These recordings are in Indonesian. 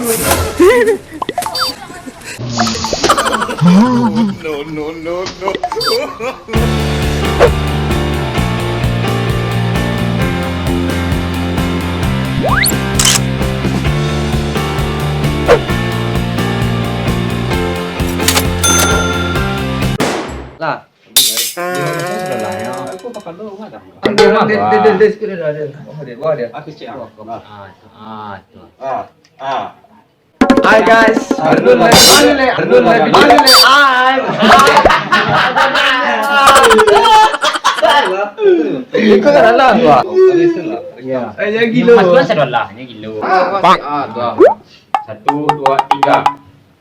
No, no, no, no. Lah. Sudah lah ya. Aku pakai dulu ada. Hai guys. Ikut adalah gua. Ya. Gila. Mas adalah, ini gila. Satu, dua, tiga.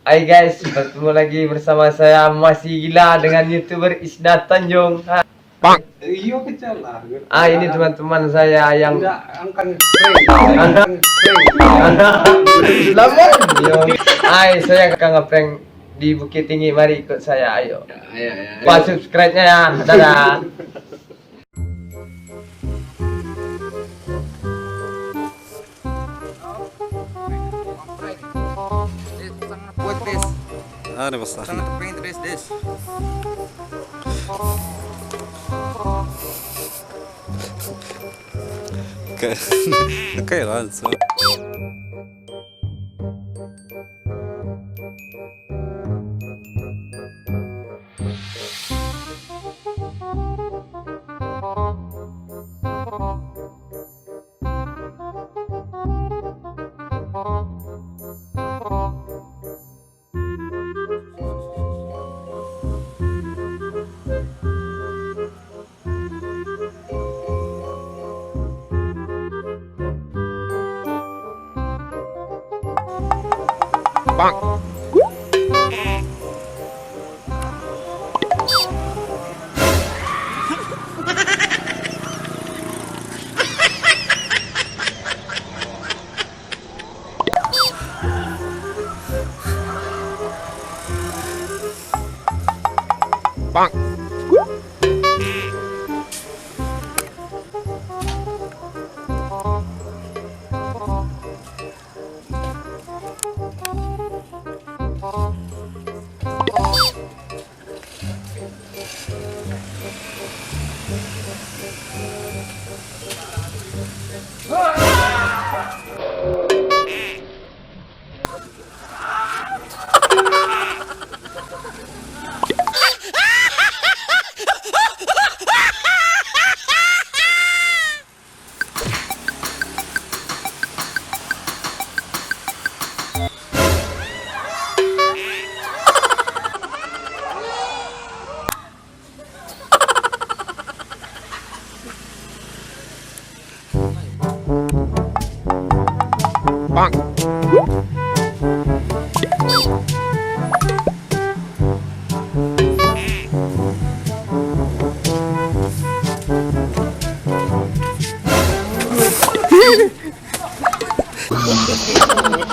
Hai guys, bertemu lagi bersama saya masih gila dengan YouTuber Isna Tanjung. Iya kecil lah. Ini teman-teman saya yang Angkan Selamat. Hai, saya akan ngeprank di Bukit Tinggi. Mari ikut saya, ayo. Lupa subscribe-nya ya. Dadah. Ada masalah. Sangat pengen des. Kayak langsung.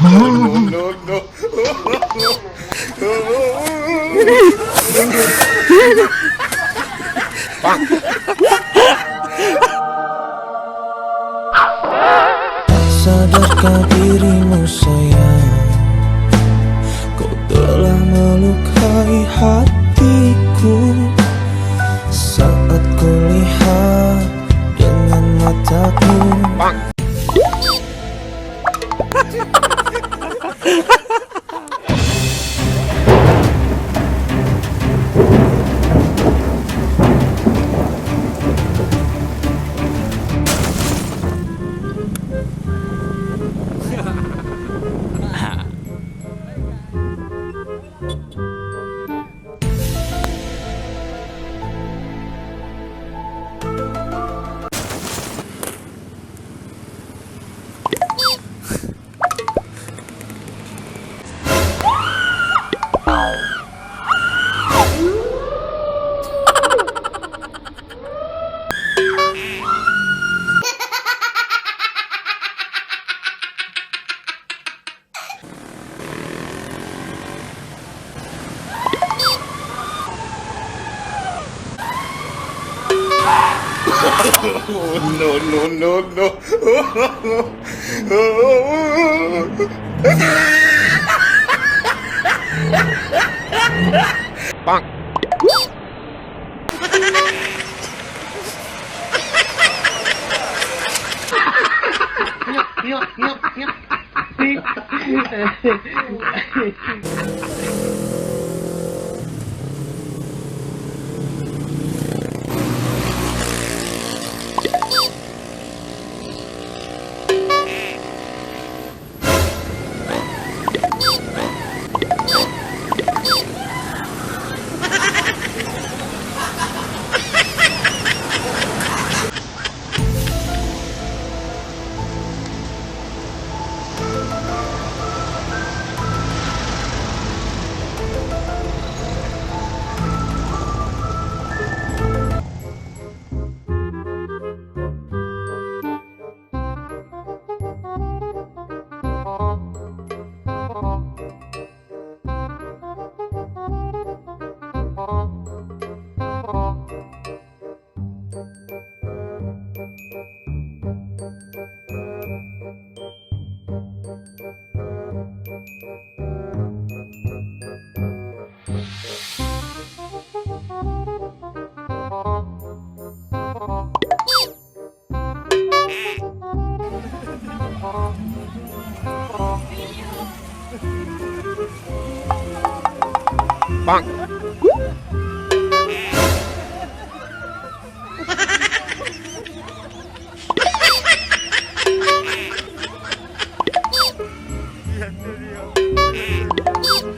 No, no, no. Sadarkah dirimu sayang, kau telah melukai hatiku. Saat kulihat dengan mataku, No, no, no, no.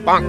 빵!